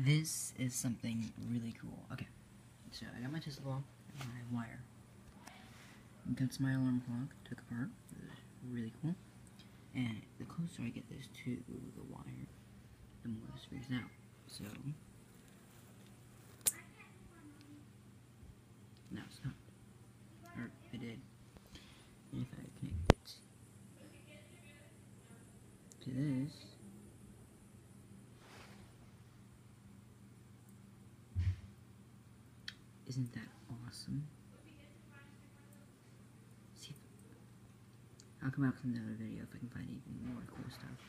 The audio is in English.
This is something really cool. Okay, so I got my Tesla ball and my wire. That's my alarm clock, took apart. It was really cool. And the closer I get this to the wire, the more this figures out. So, now it's not. Or, it did. And if I connect it to this, isn't that awesome? See, I'll come back with another video if I can find even more cool stuff.